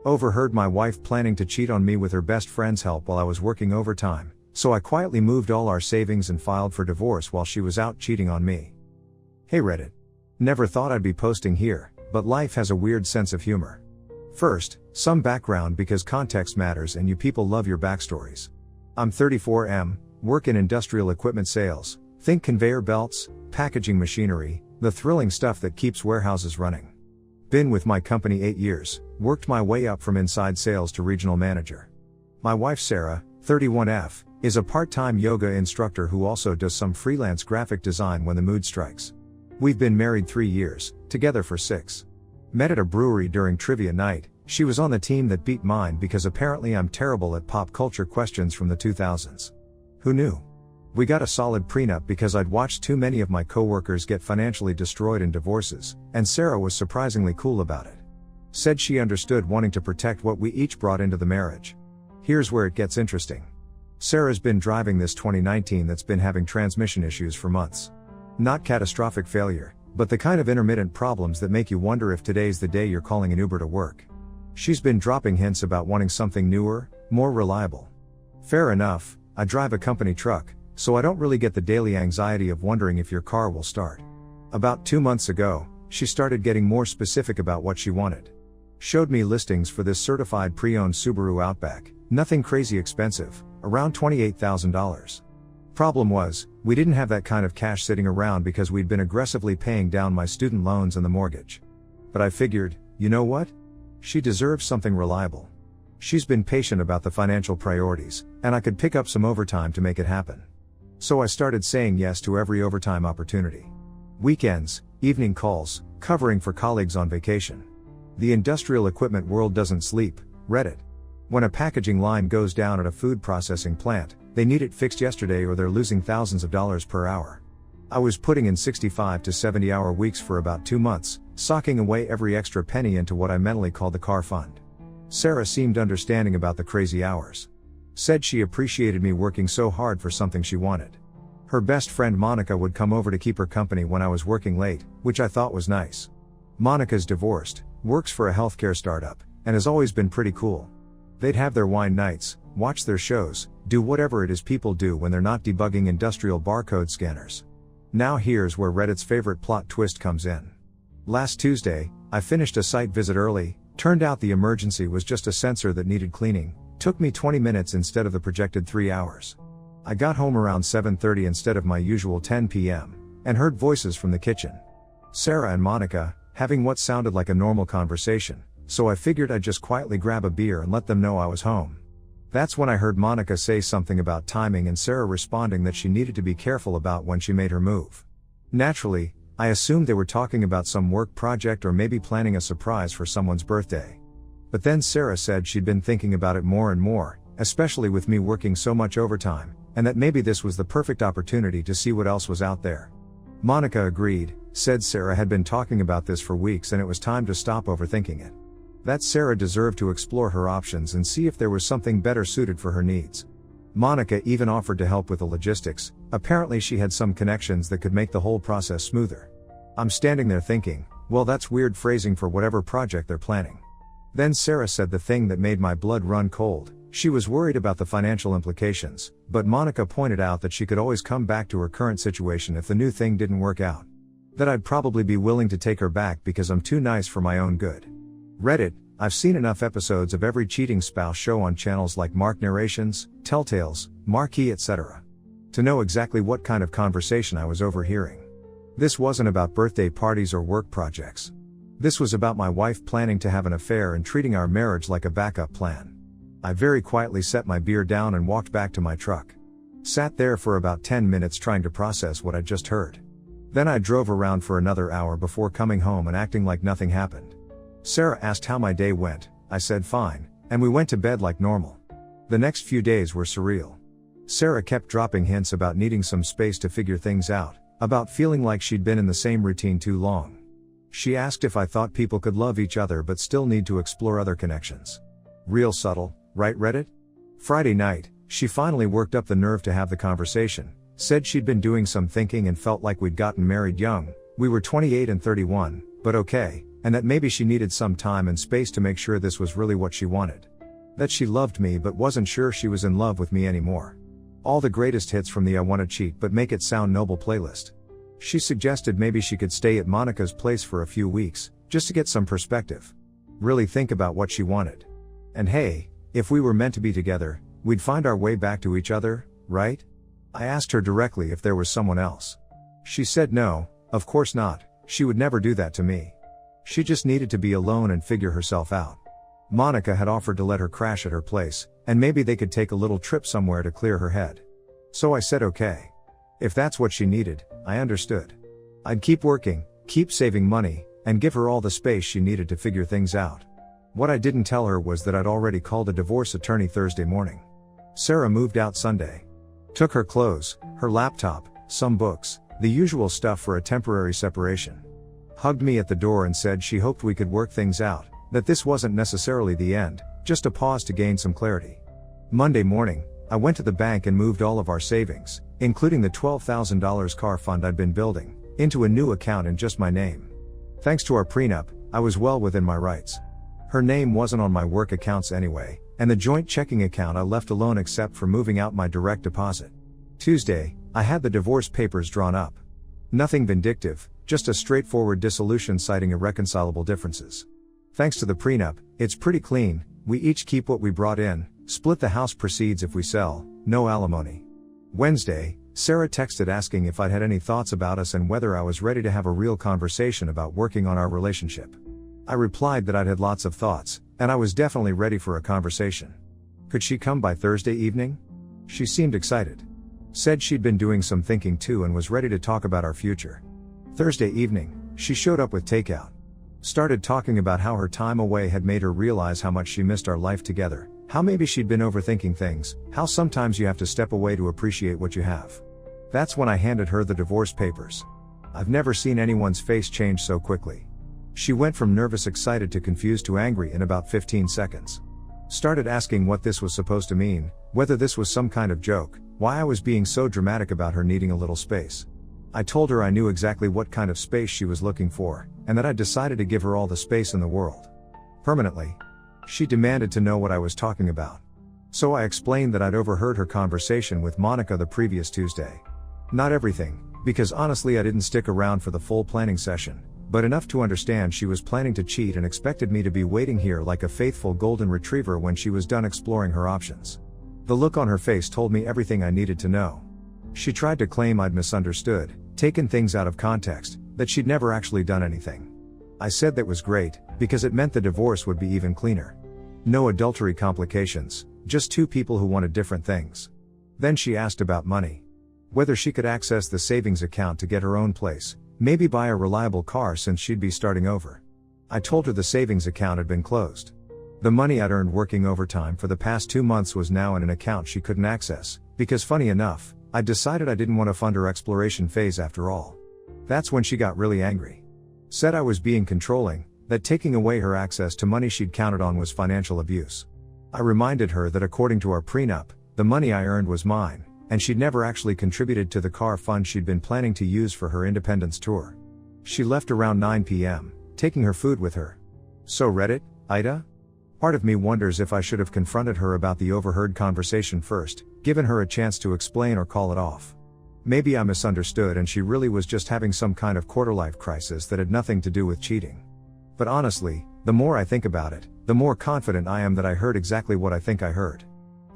Overheard my wife planning to cheat on me with her best friend's help while I was working overtime, so I quietly moved all our savings and filed for divorce while she was out cheating on me. Hey Reddit. Never thought I'd be posting here, but life has a weird sense of humor. First, some background because context matters and you people love your backstories. I'm 34M, work in industrial equipment sales, think conveyor belts, packaging machinery, the thrilling stuff that keeps warehouses running. Been with my company 8 years, worked my way up from inside sales to regional manager. My wife Sarah, 31F, is a part-time yoga instructor who also does some freelance graphic design when the mood strikes. We've been married 3 years, together for 6. Met at a brewery during trivia night. She was on the team that beat mine because apparently I'm terrible at pop culture questions from the 2000s. Who knew? We got a solid prenup because I'd watched too many of my coworkers get financially destroyed in divorces, and Sarah was surprisingly cool about it. Said she understood wanting to protect what we each brought into the marriage. Here's where it gets interesting. Sarah's been driving this 2019 that's been having transmission issues for months. Not catastrophic failure, but the kind of intermittent problems that make you wonder if today's the day you're calling an Uber to work. She's been dropping hints about wanting something newer, more reliable. Fair enough, I drive a company truck, so I don't really get the daily anxiety of wondering if your car will start. About 2 months ago, she started getting more specific about what she wanted. Showed me listings for this certified pre-owned Subaru Outback, nothing crazy expensive, around $28,000. Problem was, we didn't have that kind of cash sitting around because we'd been aggressively paying down my student loans and the mortgage. But I figured, you know what? She deserves something reliable. She's been patient about the financial priorities, and I could pick up some overtime to make it happen. So I started saying yes to every overtime opportunity. Weekends, evening calls, covering for colleagues on vacation. The industrial equipment world doesn't sleep, Reddit. When a packaging line goes down at a food processing plant, they need it fixed yesterday or they're losing thousands of dollars per hour. I was putting in 65 to 70-hour weeks for about 2 months, socking away every extra penny into what I mentally called the car fund. Sarah seemed understanding about the crazy hours. Said she appreciated me working so hard for something she wanted. Her best friend Monica would come over to keep her company when I was working late, which I thought was nice. Monica's divorced, works for a healthcare startup, and has always been pretty cool. They'd have their wine nights, watch their shows, do whatever it is people do when they're not debugging industrial barcode scanners. Now here's where Reddit's favorite plot twist comes in. Last Tuesday, I finished a site visit early. Turned out the emergency was just a sensor that needed cleaning. Took me 20 minutes instead of the projected 3 hours. I got home around 7:30 instead of my usual 10 p.m., and heard voices from the kitchen. Sarah and Monica, having what sounded like a normal conversation, so I figured I'd just quietly grab a beer and let them know I was home. That's when I heard Monica say something about timing and Sarah responding that she needed to be careful about when she made her move. Naturally, I assumed they were talking about some work project or maybe planning a surprise for someone's birthday. But then Sarah said she'd been thinking about it more and more, especially with me working so much overtime, and that maybe this was the perfect opportunity to see what else was out there. Monica agreed, said Sarah had been talking about this for weeks and it was time to stop overthinking it. That Sarah deserved to explore her options and see if there was something better suited for her needs. Monica even offered to help with the logistics. Apparently she had some connections that could make the whole process smoother. I'm standing there thinking, well, that's weird phrasing for whatever project they're planning. Then Sarah said the thing that made my blood run cold. She was worried about the financial implications, but Monica pointed out that she could always come back to her current situation if the new thing didn't work out. That I'd probably be willing to take her back because I'm too nice for my own good. Reddit, I've seen enough episodes of every cheating spouse show on channels like Mark Narrations, Telltales, Marquee, etc. to know exactly what kind of conversation I was overhearing. This wasn't about birthday parties or work projects. This was about my wife planning to have an affair and treating our marriage like a backup plan. I very quietly set my beer down and walked back to my truck. Sat there for about 10 minutes trying to process what I'd just heard. Then I drove around for another hour before coming home and acting like nothing happened. Sarah asked how my day went. I said fine, and we went to bed like normal. The next few days were surreal. Sarah kept dropping hints about needing some space to figure things out, about feeling like she'd been in the same routine too long. She asked if I thought people could love each other but still need to explore other connections. Real subtle, right Reddit? Friday night, she finally worked up the nerve to have the conversation, said she'd been doing some thinking and felt like we'd gotten married young. We were 28 and 31, but okay, and that maybe she needed some time and space to make sure this was really what she wanted. That she loved me but wasn't sure she was in love with me anymore. All the greatest hits from the I Wanna Cheat But Make It Sound Noble playlist. She suggested maybe she could stay at Monica's place for a few weeks, just to get some perspective. Really think about what she wanted. And hey, if we were meant to be together, we'd find our way back to each other, right? I asked her directly if there was someone else. She said no, of course not, she would never do that to me. She just needed to be alone and figure herself out. Monica had offered to let her crash at her place, and maybe they could take a little trip somewhere to clear her head. So I said okay. If that's what she needed, I understood. I'd keep working, keep saving money, and give her all the space she needed to figure things out. What I didn't tell her was that I'd already called a divorce attorney Thursday morning. Sarah moved out Sunday. Took her clothes, her laptop, some books, the usual stuff for a temporary separation. Hugged me at the door and said she hoped we could work things out, that this wasn't necessarily the end, just a pause to gain some clarity. Monday morning, I went to the bank and moved all of our savings, including the $12,000 car fund I'd been building, into a new account in just my name. Thanks to our prenup, I was well within my rights. Her name wasn't on my work accounts anyway, and the joint checking account I left alone except for moving out my direct deposit. Tuesday, I had the divorce papers drawn up. Nothing vindictive, just a straightforward dissolution citing irreconcilable differences. Thanks to the prenup, it's pretty clean, we each keep what we brought in, split the house proceeds if we sell, no alimony. Wednesday, Sarah texted asking if I'd had any thoughts about us and whether I was ready to have a real conversation about working on our relationship. I replied that I'd had lots of thoughts, and I was definitely ready for a conversation. Could she come by Thursday evening? She seemed excited. Said she'd been doing some thinking too and was ready to talk about our future. Thursday evening, she showed up with takeout. Started talking about how her time away had made her realize how much she missed our life together, how maybe she'd been overthinking things, how sometimes you have to step away to appreciate what you have. That's when I handed her the divorce papers. I've never seen anyone's face change so quickly. She went from nervous excited to confused to angry in about 15 seconds. Started asking what this was supposed to mean, whether this was some kind of joke, why I was being so dramatic about her needing a little space. I told her I knew exactly what kind of space she was looking for, and that I'd decided to give her all the space in the world. Permanently. She demanded to know what I was talking about. So I explained that I'd overheard her conversation with Monica the previous Tuesday. Not everything, because honestly I didn't stick around for the full planning session, but enough to understand she was planning to cheat and expected me to be waiting here like a faithful golden retriever when she was done exploring her options. The look on her face told me everything I needed to know. She tried to claim I'd misunderstood, taken things out of context, that she'd never actually done anything. I said that was great, because it meant the divorce would be even cleaner. No adultery complications, just two people who wanted different things. Then she asked about money. Whether she could access the savings account to get her own place, maybe buy a reliable car since she'd be starting over. I told her the savings account had been closed. The money I'd earned working overtime for the past 2 months was now in an account she couldn't access, because funny enough, I'd decided I didn't want to fund her exploration phase after all. That's when she got really angry. Said I was being controlling, that taking away her access to money she'd counted on was financial abuse. I reminded her that according to our prenup, the money I earned was mine, and she'd never actually contributed to the car fund she'd been planning to use for her independence tour. She left around 9 p.m., taking her food with her. So Reddit, Ida? Part of me wonders if I should have confronted her about the overheard conversation first, given her a chance to explain or call it off. Maybe I misunderstood and she really was just having some kind of quarter-life crisis that had nothing to do with cheating. But honestly, the more I think about it, the more confident I am that I heard exactly what I think I heard.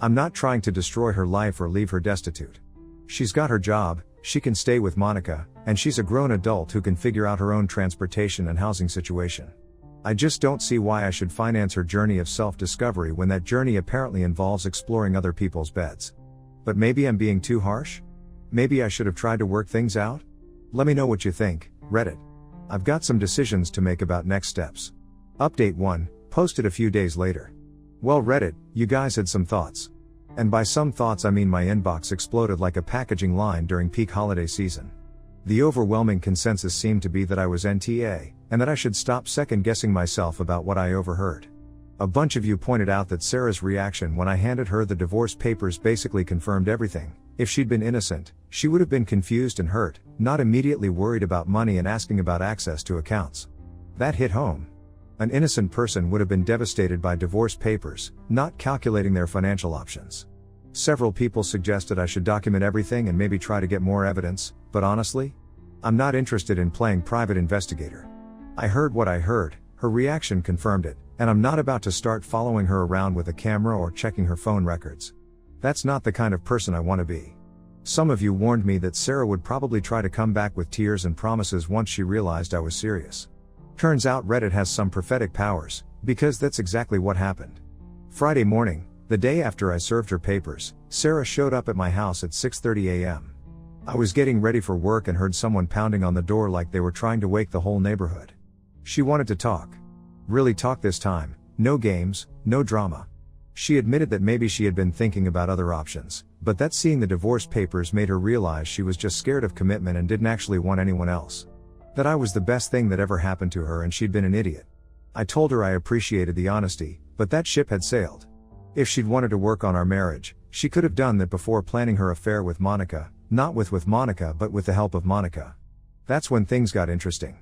I'm not trying to destroy her life or leave her destitute. She's got her job, she can stay with Monica, and she's a grown adult who can figure out her own transportation and housing situation. I just don't see why I should finance her journey of self-discovery when that journey apparently involves exploring other people's beds. But maybe I'm being too harsh? Maybe I should have tried to work things out? Let me know what you think, Reddit. I've got some decisions to make about next steps. Update 1, posted a few days later. Well Reddit, you guys had some thoughts. And by some thoughts I mean my inbox exploded like a packaging line during peak holiday season. The overwhelming consensus seemed to be that I was NTA, and that I should stop second-guessing myself about what I overheard. A bunch of you pointed out that Sarah's reaction when I handed her the divorce papers basically confirmed everything. If she'd been innocent, she would have been confused and hurt, not immediately worried about money and asking about access to accounts. That hit home. An innocent person would have been devastated by divorce papers, not calculating their financial options. Several people suggested I should document everything and maybe try to get more evidence, but honestly, I'm not interested in playing private investigator. I heard what I heard, her reaction confirmed it, and I'm not about to start following her around with a camera or checking her phone records. That's not the kind of person I want to be. Some of you warned me that Sarah would probably try to come back with tears and promises once she realized I was serious. Turns out Reddit has some prophetic powers, because that's exactly what happened. Friday morning, the day after I served her papers, Sarah showed up at my house at 6:30 a.m. I was getting ready for work and heard someone pounding on the door like they were trying to wake the whole neighborhood. She wanted to talk. Really talk this time, no games, no drama. She admitted that maybe she had been thinking about other options, but that seeing the divorce papers made her realize she was just scared of commitment and didn't actually want anyone else. That I was the best thing that ever happened to her and she'd been an idiot. I told her I appreciated the honesty, but that ship had sailed. If she'd wanted to work on our marriage, she could have done that before planning her affair with Monica, not with Monica but with the help of Monica. That's when things got interesting.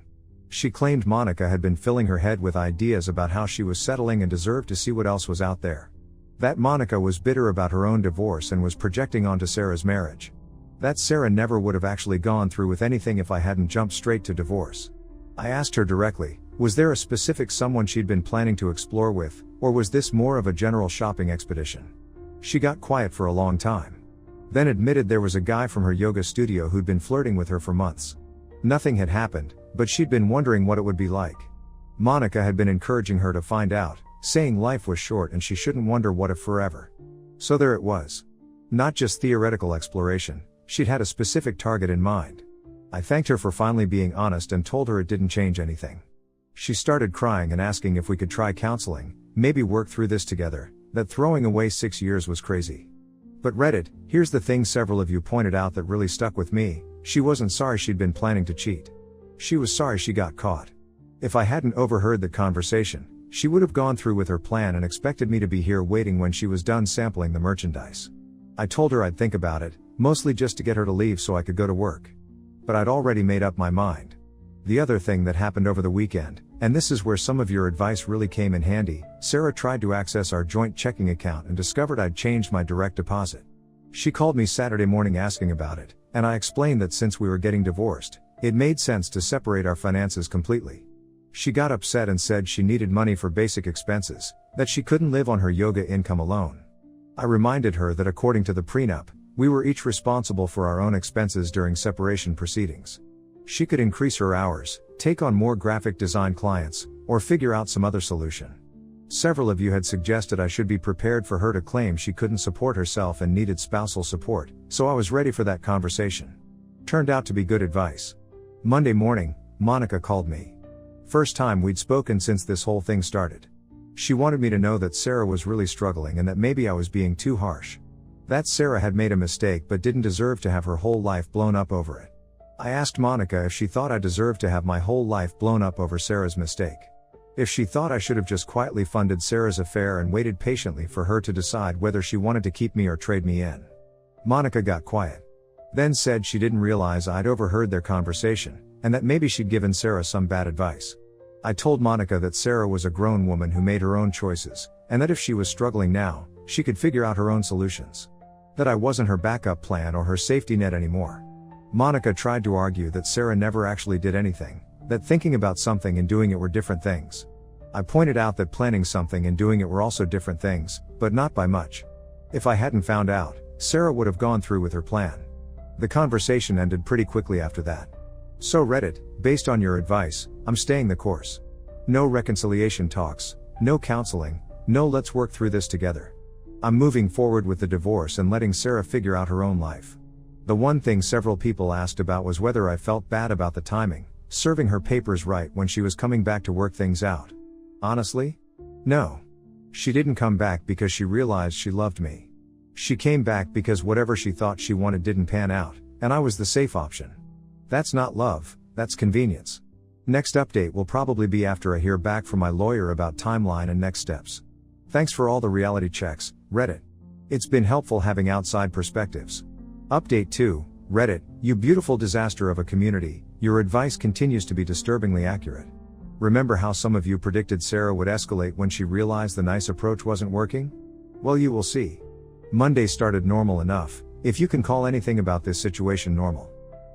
She claimed Monica had been filling her head with ideas about how she was settling and deserved to see what else was out there. That Monica was bitter about her own divorce and was projecting onto Sarah's marriage. That Sarah never would have actually gone through with anything if I hadn't jumped straight to divorce. I asked her directly, was there a specific someone she'd been planning to explore with, or was this more of a general shopping expedition? She got quiet for a long time. Then admitted there was a guy from her yoga studio who'd been flirting with her for months. Nothing had happened, but she'd been wondering what it would be like. Monica had been encouraging her to find out, saying life was short and she shouldn't wonder what if forever. So there it was. Not just theoretical exploration, she'd had a specific target in mind. I thanked her for finally being honest and told her it didn't change anything. She started crying and asking if we could try counseling, maybe work through this together, that throwing away 6 years was crazy. But Reddit, here's the thing several of you pointed out that really stuck with me, she wasn't sorry she'd been planning to cheat. She was sorry she got caught. If I hadn't overheard the conversation, she would have gone through with her plan and expected me to be here waiting when she was done sampling the merchandise. I told her I'd think about it, mostly just to get her to leave so I could go to work. But I'd already made up my mind. The other thing that happened over the weekend, and this is where some of your advice really came in handy, Sarah tried to access our joint checking account and discovered I'd changed my direct deposit. She called me Saturday morning asking about it, and I explained that since we were getting divorced, it made sense to separate our finances completely. She got upset and said she needed money for basic expenses, that she couldn't live on her yoga income alone. I reminded her that according to the prenup, we were each responsible for our own expenses during separation proceedings. She could increase her hours, take on more graphic design clients, or figure out some other solution. Several of you had suggested I should be prepared for her to claim she couldn't support herself and needed spousal support, so I was ready for that conversation. Turned out to be good advice. Monday morning, Monica called me. First time we'd spoken since this whole thing started. She wanted me to know that Sarah was really struggling and that maybe I was being too harsh. That Sarah had made a mistake but didn't deserve to have her whole life blown up over it. I asked Monica if she thought I deserved to have my whole life blown up over Sarah's mistake. If she thought I should have just quietly funded Sarah's affair and waited patiently for her to decide whether she wanted to keep me or trade me in. Monica got quiet. Then said she didn't realize I'd overheard their conversation, and that maybe she'd given Sarah some bad advice. I told Monica that Sarah was a grown woman who made her own choices, and that if she was struggling now, she could figure out her own solutions. That I wasn't her backup plan or her safety net anymore. Monica tried to argue that Sarah never actually did anything, that thinking about something and doing it were different things. I pointed out that planning something and doing it were also different things, but not by much. If I hadn't found out, Sarah would have gone through with her plan. The conversation ended pretty quickly after that. So Reddit, based on your advice, I'm staying the course. No reconciliation talks, no counseling, no let's work through this together. I'm moving forward with the divorce and letting Sarah figure out her own life. The one thing several people asked about was whether I felt bad about the timing, serving her papers right when she was coming back to work things out. Honestly? No. She didn't come back because she realized she loved me. She came back because whatever she thought she wanted didn't pan out, and I was the safe option. That's not love, that's convenience. Next update will probably be after I hear back from my lawyer about timeline and next steps. Thanks for all the reality checks, Reddit. It's been helpful having outside perspectives. Update 2, Reddit, you beautiful disaster of a community, your advice continues to be disturbingly accurate. Remember how some of you predicted Sarah would escalate when she realized the nice approach wasn't working? Well, you will see. Monday started normal enough, if you can call anything about this situation normal.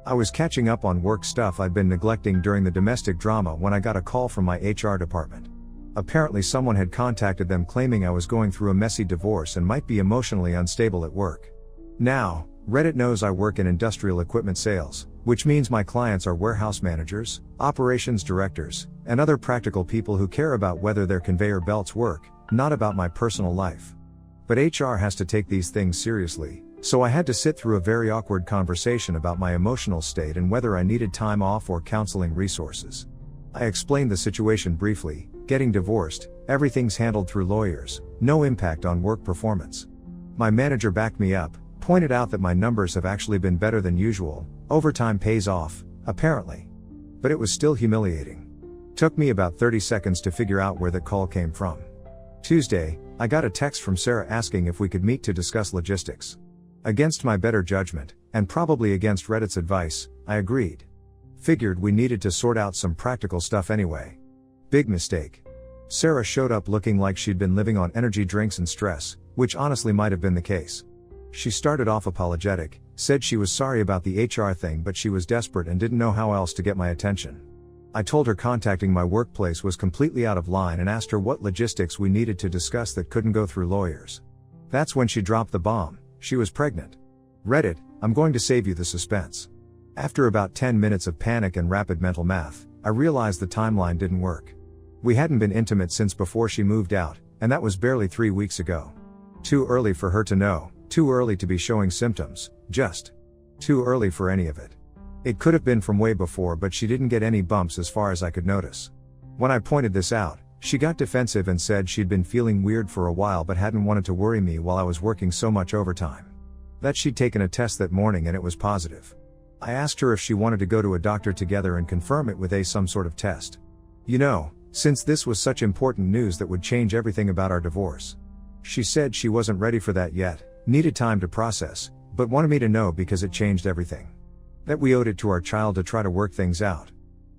I was catching up on work stuff I'd been neglecting during the domestic drama when I got a call from my HR department. Apparently someone had contacted them claiming I was going through a messy divorce and might be emotionally unstable at work. Now, Reddit knows I work in industrial equipment sales, which means my clients are warehouse managers, operations directors, and other practical people who care about whether their conveyor belts work, not about my personal life. But HR has to take these things seriously, so I had to sit through a very awkward conversation about my emotional state and whether I needed time off or counseling resources. I explained the situation briefly: getting divorced, everything's handled through lawyers, no impact on work performance. My manager backed me up, pointed out that my numbers have actually been better than usual, overtime pays off, apparently. But it was still humiliating. Took me about 30 seconds to figure out where the call came from. Tuesday, I got a text from Sarah asking if we could meet to discuss logistics. Against my better judgment, and probably against Reddit's advice, I agreed. Figured we needed to sort out some practical stuff anyway. Big mistake. Sarah showed up looking like she'd been living on energy drinks and stress, which honestly might have been the case. She started off apologetic, said she was sorry about the HR thing but she was desperate and didn't know how else to get my attention. I told her contacting my workplace was completely out of line and asked her what logistics we needed to discuss that couldn't go through lawyers. That's when she dropped the bomb: she was pregnant. Reddit, I'm going to save you the suspense. After about 10 minutes of panic and rapid mental math, I realized the timeline didn't work. We hadn't been intimate since before she moved out, and that was barely 3 weeks ago. Too early for her to know, too early to be showing symptoms, just too early for any of it. It could have been from way before, but she didn't get any bumps as far as I could notice. When I pointed this out, she got defensive and said she'd been feeling weird for a while but hadn't wanted to worry me while I was working so much overtime. That she'd taken a test that morning and it was positive. I asked her if she wanted to go to a doctor together and confirm it with some sort of test. You know, since this was such important news that would change everything about our divorce. She said she wasn't ready for that yet, needed time to process, but wanted me to know because it changed everything. That we owed it to our child to try to work things out.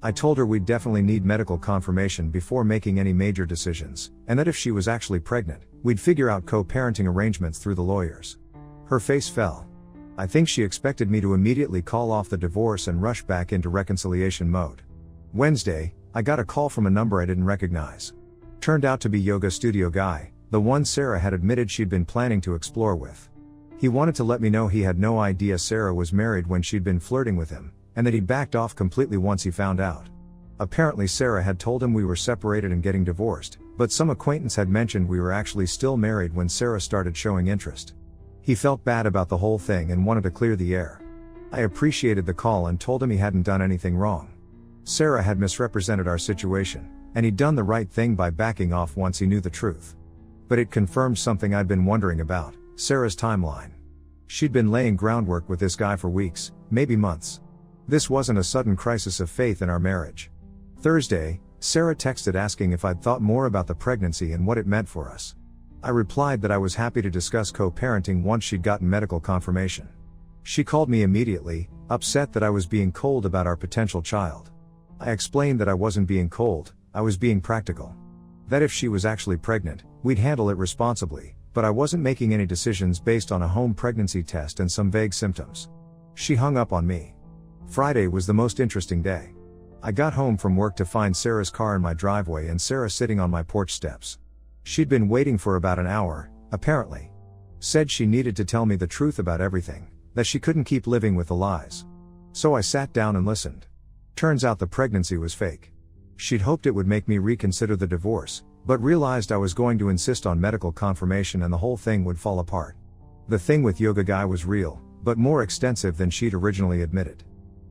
I told her we'd definitely need medical confirmation before making any major decisions, and that if she was actually pregnant, we'd figure out co-parenting arrangements through the lawyers. Her face fell. I think she expected me to immediately call off the divorce and rush back into reconciliation mode. Wednesday, I got a call from a number I didn't recognize. Turned out to be yoga studio guy, the one Sarah had admitted she'd been planning to explore with. He wanted to let me know he had no idea Sarah was married when she'd been flirting with him, and that he'd backed off completely once he found out. Apparently Sarah had told him we were separated and getting divorced, but some acquaintance had mentioned we were actually still married when Sarah started showing interest. He felt bad about the whole thing and wanted to clear the air. I appreciated the call and told him he hadn't done anything wrong. Sarah had misrepresented our situation, and he'd done the right thing by backing off once he knew the truth. But it confirmed something I'd been wondering about: Sarah's timeline. She'd been laying groundwork with this guy for weeks, maybe months. This wasn't a sudden crisis of faith in our marriage. Thursday, Sarah texted asking if I'd thought more about the pregnancy and what it meant for us. I replied that I was happy to discuss co-parenting once she'd gotten medical confirmation. She called me immediately, upset that I was being cold about our potential child. I explained that I wasn't being cold, I was being practical. That if she was actually pregnant, we'd handle it responsibly, but I wasn't making any decisions based on a home pregnancy test and some vague symptoms. She hung up on me. Friday was the most interesting day. I got home from work to find Sarah's car in my driveway and Sarah sitting on my porch steps. She'd been waiting for about an hour, apparently. Said she needed to tell me the truth about everything, that she couldn't keep living with the lies. So I sat down and listened. Turns out the pregnancy was fake. She'd hoped it would make me reconsider the divorce, but realized I was going to insist on medical confirmation and the whole thing would fall apart. The thing with yoga guy was real, but more extensive than she'd originally admitted.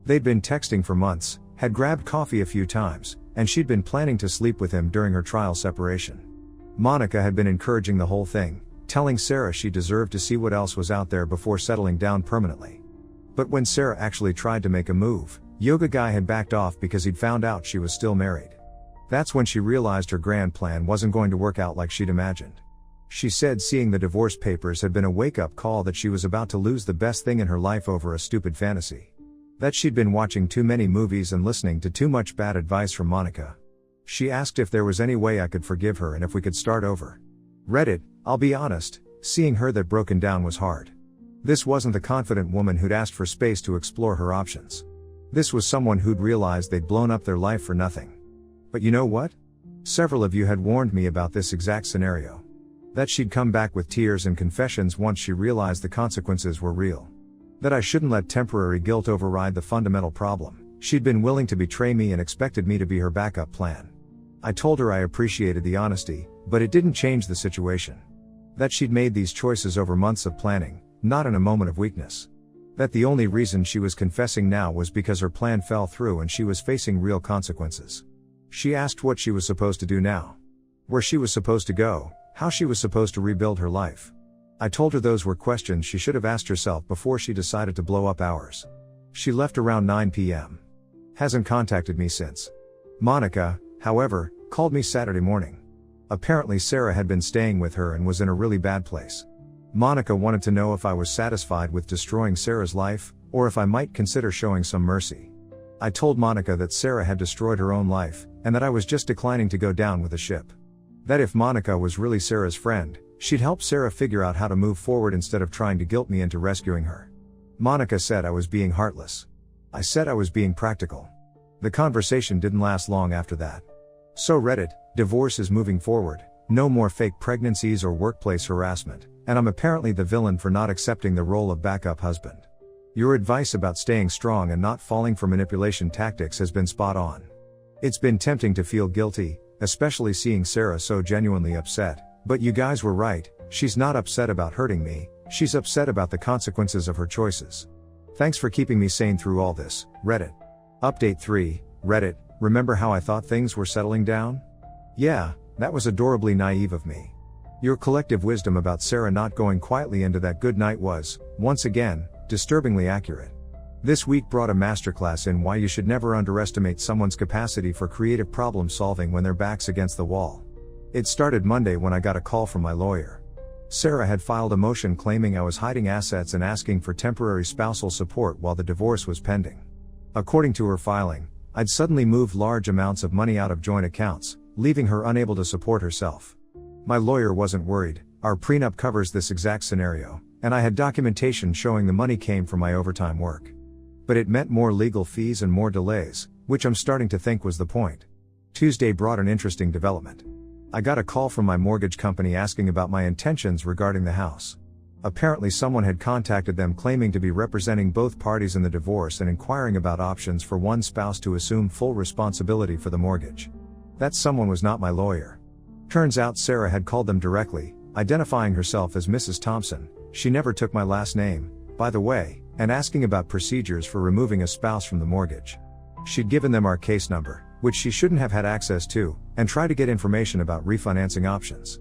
They'd been texting for months, had grabbed coffee a few times, and she'd been planning to sleep with him during her trial separation. Monica had been encouraging the whole thing, telling Sarah she deserved to see what else was out there before settling down permanently. But when Sarah actually tried to make a move, yoga guy had backed off because he'd found out she was still married. That's when she realized her grand plan wasn't going to work out like she'd imagined. She said seeing the divorce papers had been a wake-up call that she was about to lose the best thing in her life over a stupid fantasy. That she'd been watching too many movies and listening to too much bad advice from Monica. She asked if there was any way I could forgive her and if we could start over. Reddit, I'll be honest, seeing her that broken down was hard. This wasn't the confident woman who'd asked for space to explore her options. This was someone who'd realized they'd blown up their life for nothing. But you know what? Several of you had warned me about this exact scenario. That she'd come back with tears and confessions once she realized the consequences were real. That I shouldn't let temporary guilt override the fundamental problem. She'd been willing to betray me and expected me to be her backup plan. I told her I appreciated the honesty, but it didn't change the situation. That she'd made these choices over months of planning, not in a moment of weakness. That the only reason she was confessing now was because her plan fell through and she was facing real consequences. She asked what she was supposed to do now. Where she was supposed to go, how she was supposed to rebuild her life. I told her those were questions she should have asked herself before she decided to blow up ours. She left around 9 p.m. Hasn't contacted me since. Monica, however, called me Saturday morning. Apparently Sarah had been staying with her and was in a really bad place. Monica wanted to know if I was satisfied with destroying Sarah's life, or if I might consider showing some mercy. I told Monica that Sarah had destroyed her own life, and that I was just declining to go down with the ship. That if Monica was really Sarah's friend, she'd help Sarah figure out how to move forward instead of trying to guilt me into rescuing her. Monica said I was being heartless. I said I was being practical. The conversation didn't last long after that. So Reddit, divorce is moving forward, no more fake pregnancies or workplace harassment, and I'm apparently the villain for not accepting the role of backup husband. Your advice about staying strong and not falling for manipulation tactics has been spot on. It's been tempting to feel guilty, especially seeing Sarah so genuinely upset, but you guys were right, she's not upset about hurting me, she's upset about the consequences of her choices. Thanks for keeping me sane through all this, Reddit. Update 3, Reddit, remember how I thought things were settling down? Yeah, that was adorably naive of me. Your collective wisdom about Sarah not going quietly into that good night was, once again, disturbingly accurate. This week brought a masterclass in why you should never underestimate someone's capacity for creative problem solving when their back's against the wall. It started Monday when I got a call from my lawyer. Sarah had filed a motion claiming I was hiding assets and asking for temporary spousal support while the divorce was pending. According to her filing, I'd suddenly moved large amounts of money out of joint accounts, leaving her unable to support herself. My lawyer wasn't worried, our prenup covers this exact scenario, and I had documentation showing the money came from my overtime work. But it meant more legal fees and more delays, which I'm starting to think was the point. Tuesday brought an interesting development. I got a call from my mortgage company asking about my intentions regarding the house. Apparently someone had contacted them claiming to be representing both parties in the divorce and inquiring about options for one spouse to assume full responsibility for the mortgage. That someone was not my lawyer. Turns out Sarah had called them directly, identifying herself as Mrs. Thompson, she never took my last name, by the way, and asking about procedures for removing a spouse from the mortgage. She'd given them our case number, which she shouldn't have had access to, and tried to get information about refinancing options.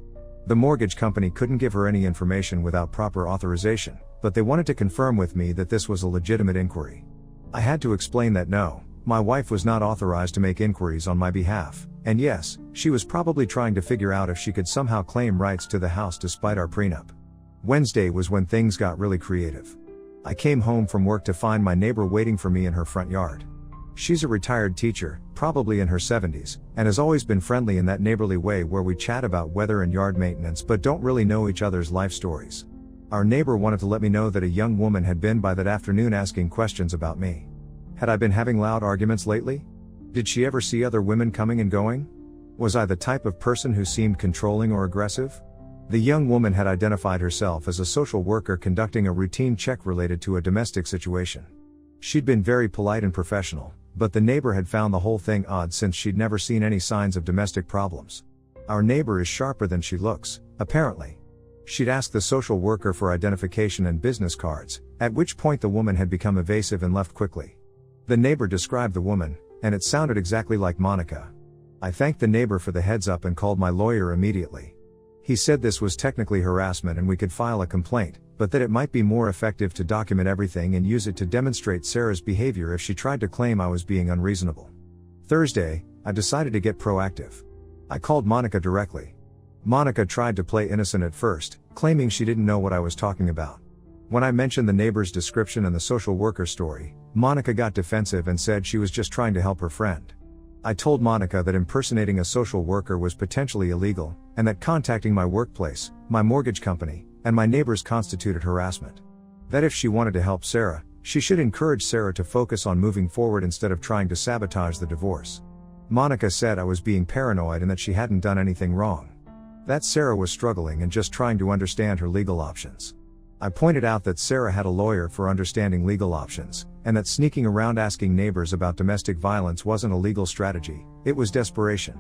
The mortgage company couldn't give her any information without proper authorization, but they wanted to confirm with me that this was a legitimate inquiry. I had to explain that no, my wife was not authorized to make inquiries on my behalf, and yes, she was probably trying to figure out if she could somehow claim rights to the house despite our prenup. Wednesday was when things got really creative. I came home from work to find my neighbor waiting for me in her front yard. She's a retired teacher, probably in her 70s, and has always been friendly in that neighborly way where we chat about weather and yard maintenance but don't really know each other's life stories. Our neighbor wanted to let me know that a young woman had been by that afternoon asking questions about me. Had I been having loud arguments lately? Did she ever see other women coming and going? Was I the type of person who seemed controlling or aggressive? The young woman had identified herself as a social worker conducting a routine check related to a domestic situation. She'd been very polite and professional, but the neighbor had found the whole thing odd since she'd never seen any signs of domestic problems. Our neighbor is sharper than she looks, apparently. She'd asked the social worker for identification and business cards, at which point the woman had become evasive and left quickly. The neighbor described the woman, and it sounded exactly like Monica. I thanked the neighbor for the heads up and called my lawyer immediately. He said this was technically harassment and we could file a complaint, but that it might be more effective to document everything and use it to demonstrate Sarah's behavior if she tried to claim I was being unreasonable. Thursday, I decided to get proactive. I called Monica directly. Monica tried to play innocent at first, claiming she didn't know what I was talking about. When I mentioned the neighbor's description and the social worker story, Monica got defensive and said she was just trying to help her friend. I told Monica that impersonating a social worker was potentially illegal, and that contacting my workplace, my mortgage company, and my neighbors constituted harassment. That if she wanted to help Sarah, she should encourage Sarah to focus on moving forward instead of trying to sabotage the divorce. Monica said I was being paranoid and that she hadn't done anything wrong. That Sarah was struggling and just trying to understand her legal options. I pointed out that Sarah had a lawyer for understanding legal options, and that sneaking around asking neighbors about domestic violence wasn't a legal strategy, it was desperation.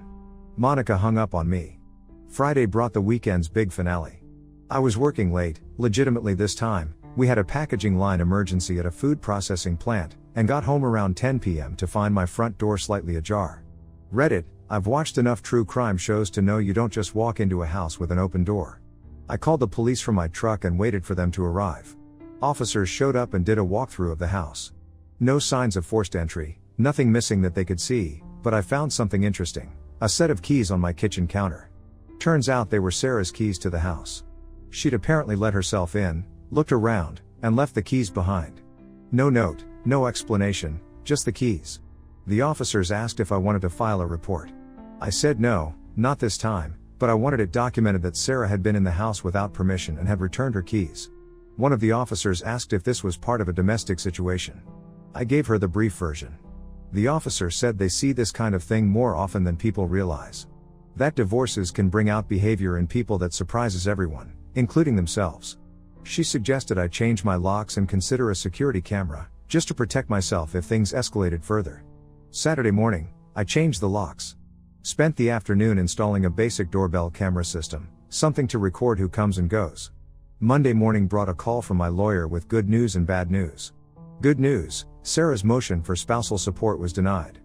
Monica hung up on me. Friday brought the weekend's big finale. I was working late, legitimately this time. We had a packaging line emergency at a food processing plant, and got home around 10 p.m. to find my front door slightly ajar. Reddit, I've watched enough true crime shows to know you don't just walk into a house with an open door. I called the police from my truck and waited for them to arrive. Officers showed up and did a walkthrough of the house. No signs of forced entry, nothing missing that they could see, but I found something interesting: a set of keys on my kitchen counter. Turns out they were Sarah's keys to the house. She'd apparently let herself in, looked around, and left the keys behind. No note, no explanation, just the keys. The officers asked if I wanted to file a report. I said no, not this time, but I wanted it documented that Sarah had been in the house without permission and had returned her keys. One of the officers asked if this was part of a domestic situation. I gave her the brief version. The officer said they see this kind of thing more often than people realize. That divorces can bring out behavior in people that surprises everyone, including themselves. She suggested I change my locks and consider a security camera, just to protect myself if things escalated further. Saturday morning, I changed the locks. Spent the afternoon installing a basic doorbell camera system, something to record who comes and goes. Monday morning brought a call from my lawyer with good news and bad news. Good news, Sarah's motion for spousal support was denied.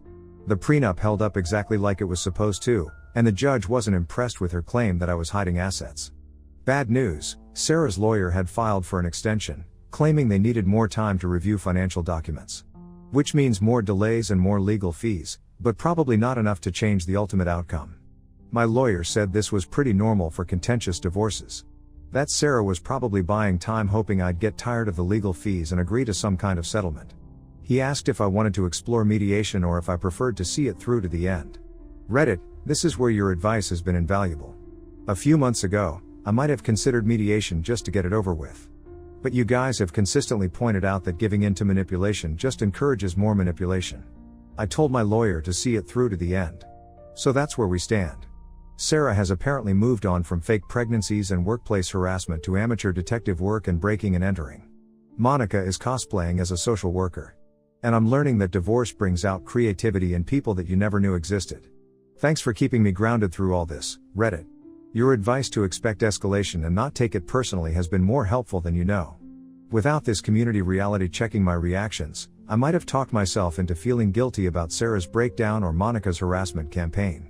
The prenup held up exactly like it was supposed to, and the judge wasn't impressed with her claim that I was hiding assets. Bad news, Sarah's lawyer had filed for an extension, claiming they needed more time to review financial documents. Which means more delays and more legal fees, but probably not enough to change the ultimate outcome. My lawyer said this was pretty normal for contentious divorces. That Sarah was probably buying time hoping I'd get tired of the legal fees and agree to some kind of settlement. He asked if I wanted to explore mediation or if I preferred to see it through to the end. Reddit, this is where your advice has been invaluable. A few months ago, I might have considered mediation just to get it over with. But you guys have consistently pointed out that giving in to manipulation just encourages more manipulation. I told my lawyer to see it through to the end. So that's where we stand. Sarah has apparently moved on from fake pregnancies and workplace harassment to amateur detective work and breaking and entering. Monica is cosplaying as a social worker. And I'm learning that divorce brings out creativity in people that you never knew existed. Thanks for keeping me grounded through all this, Reddit. Your advice to expect escalation and not take it personally has been more helpful than you know. Without this community reality checking my reactions, I might have talked myself into feeling guilty about Sarah's breakdown or Monica's harassment campaign.